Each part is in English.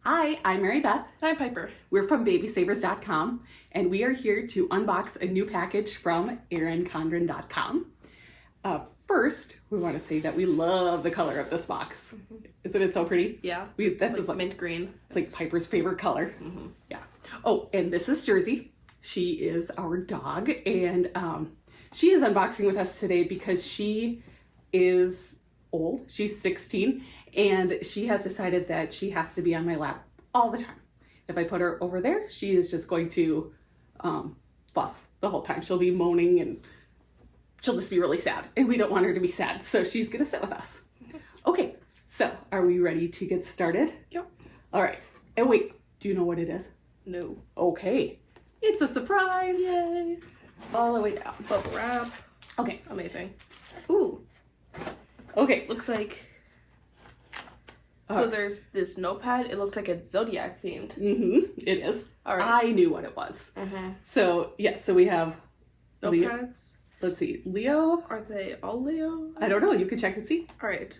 Hi, I'm Mary Beth. And I'm Piper. We're from babysavers.com and we are here to unbox a new package from erincondren.com. First, we want to say that we love the color of this box. Isn't it so pretty? Yeah. That's like mint green. It's like Piper's favorite color. Yeah. Oh, and this is Jersey. She is our dog, and she is unboxing with us today because she is old. She's 16, and she has decided that she has to be on my lap all the time. If I put her over there, she is just going to fuss the whole time. She'll be moaning and she'll just be really sad, and we don't want her to be sad, so she's gonna sit with us. Okay, so are we ready to get started? Yep. All right, and wait, do you know what it is? No. Okay, it's a surprise. Yay. All the way down. Bubble wrap. Okay, Amazing. Ooh. okay. Looks like... So there's this notepad. It looks like it's Zodiac themed. It is. All right. I knew what it was. So, yeah, so we have Leo. Notepads. Let's see, Leo. Are they all Leo? I don't know, you can check and see. All right.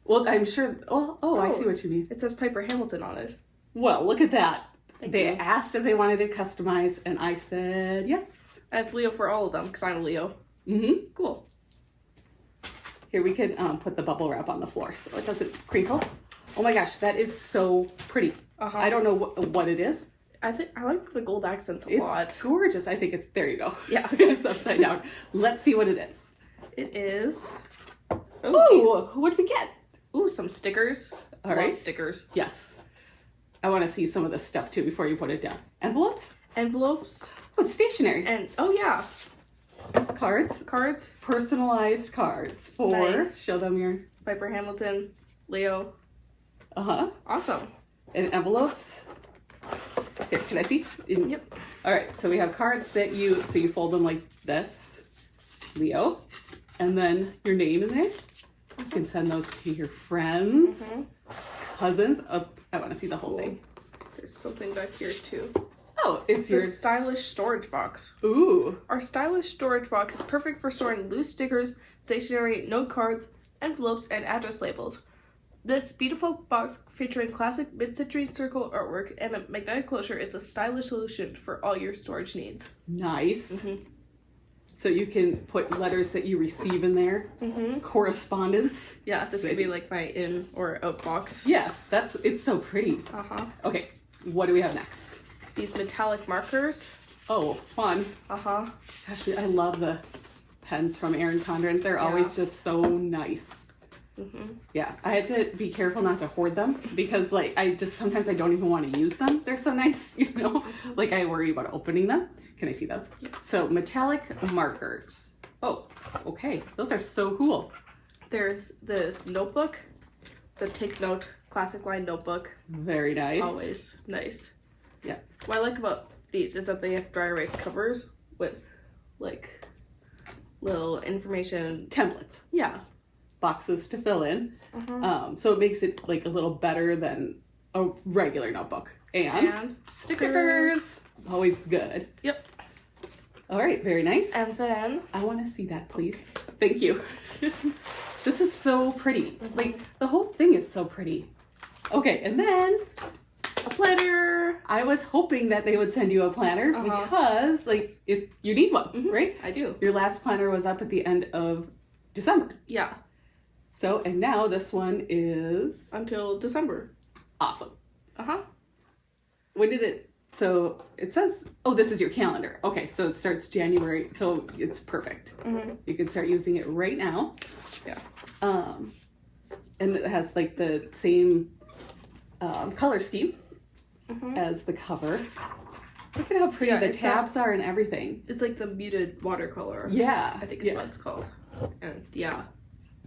Well, I'm sure, oh, I see what you mean. It says Piper Hamilton on it. Well, look at that. Thank They you. asked if they wanted to customize, and I said yes. I have Leo for all of them because I'm a Leo. Cool. Here, we can put the bubble wrap on the floor so it doesn't crinkle. Oh my gosh, that is so pretty. I don't know what it is. I like the gold accents a It's lot. gorgeous. I think it's, there you go. Yeah. It's upside down. Let's see what it is. It is... Oh, what did we get? Ooh, some stickers. All right. Love stickers. Yes. I want to see some of this stuff too before you put it down. Envelopes? Envelopes. Oh, it's stationery. And, oh yeah, Cards. cards. Personalized cards for, Nice. show them your, Piper Hamilton, Leo. Awesome. and envelopes. Here, can I see? Yep. All right, so we have cards that you fold them like this, Leo, and then your name in there. You can send those to your friends, cousins. Oh, I want to see the whole thing. There's something back here too. Oh, it's It's a your, stylish storage box. ooh. Our stylish storage box is perfect for storing loose stickers, stationery, note cards, envelopes, and address labels. This beautiful box featuring classic mid-century circle artwork and a magnetic closure is a stylish solution for all your storage needs. Nice. So you can put letters that you receive in there, correspondence. Yeah, this could be like my in or out box. Yeah, it's so pretty. Okay, what do we have next? These metallic markers. Oh, fun. Uh-huh. Gosh, I love the pens from Erin Condren. They're always just so nice. Yeah, I had to be careful not to hoard them because like sometimes I don't even want to use them. They're so nice, you know? Like I worry about opening them. Can I see those? Yes. So metallic markers. Oh, okay. Those are so cool. There's this notebook, the Take Note classic line notebook. Very nice. Always nice. Yeah. What I like about these is that they have dry erase covers with like little information. Templates. Yeah. Boxes to fill in. So it makes it like a little better than a regular notebook. And stickers. Always good. Yep. All right, very nice. And then I want to see that, please. Thank you. This is so pretty. Like the whole thing is so pretty. Okay, and then a planner. I was hoping that they would send you a planner because like you need one, right? I do. Your last planner was up at the end of December. Yeah. So, and now this one is Until December. awesome. When did it, so it says, oh, this is your calendar. Okay, so it starts January, so it's perfect. You can start using it right now. Yeah. And it has like the same color scheme as the cover. Look at how pretty the tabs are and everything. It's like the muted watercolor. Yeah. I think is what it's called. And yeah.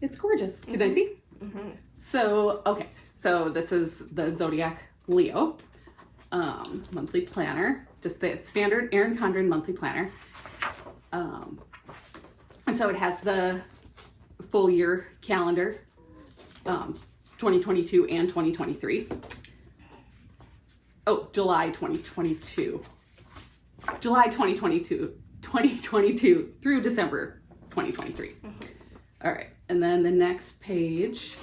It's gorgeous. Can I see? So, okay. So this is the Zodiac Leo monthly planner. Just the standard Erin Condren monthly planner. And so it has the full year calendar, 2022 and 2023. Oh, July 2022. July 2022 through December 2023. All right. And then the next page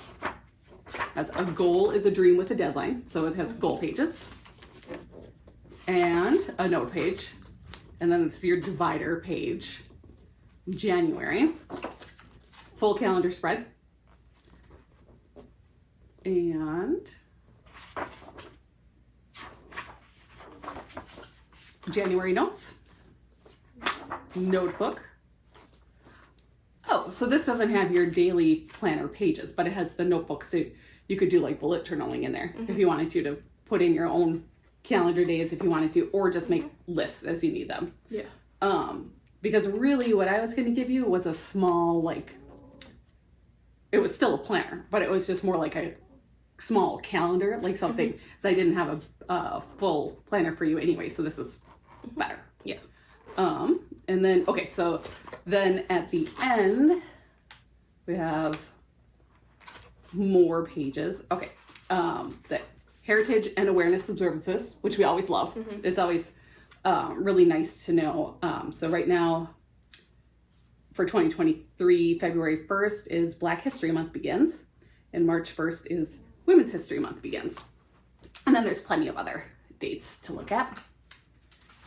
That's a goal is a dream with a deadline. So it has goal pages and a note page. And then it's your divider page. January. Full calendar spread. And January notes. Notebook. Oh, so this doesn't have your daily planner pages, but it has the notebook, so you could do like bullet journaling in there if you wanted to put in your own calendar days if you wanted to, or just make lists as you need them. Yeah. Because really what I was going to give you was a small, like, it was still a planner, but it was just more like a small calendar, like something, because I didn't have a full planner for you anyway, so this is better. Yeah. And then, okay, so then at the end, we have more pages. Okay, the Heritage and Awareness Observances, which we always love. It's always really nice to know. So right now, for 2023, February 1st is Black History Month begins, and March 1st is Women's History Month begins. And then there's plenty of other dates to look at.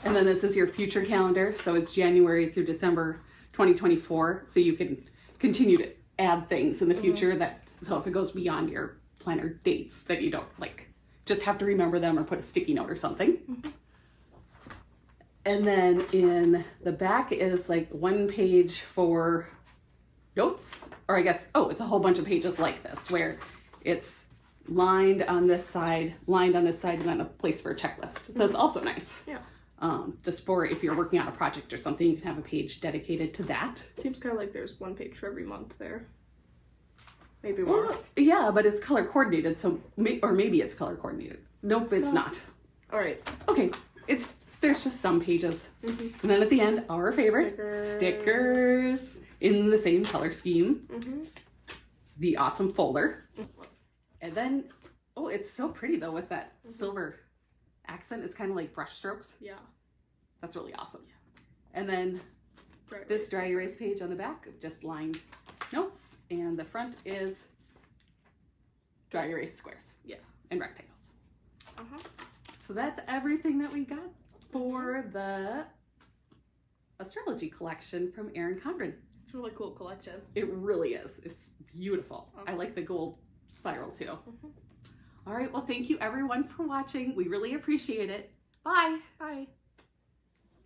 And then this is your future calendar. So it's January through December 2024. So you can continue to add things in the future so if it goes beyond your planner dates that you don't like, just have to remember them or put a sticky note or something. And then in the back is like one page for notes, or I guess, it's a whole bunch of pages like this where it's lined on this side, and then a place for a checklist. So it's also nice. Yeah. Just for if you're working on a project or something, you can have a page dedicated to that. Seems kind of like there's one page for every month there. Maybe more. Well, yeah, but it's color coordinated, so maybe it's color coordinated. Nope, it's not. All right. Okay, there's just some pages. And then at the end, our favorite, stickers in the same color scheme. The awesome folder. And then, it's so pretty though with that silver accent. It's kind of like brush strokes. Yeah. That's really awesome. And then this dry erase page on the back of just lined notes, and the front is dry erase squares. Yeah. And rectangles. So that's everything that we got for the astrology collection from Erin Condren. It's a really cool collection. It really is. It's beautiful. I like the gold spiral too. All right, well, thank you everyone for watching. We really appreciate it. Bye. Bye.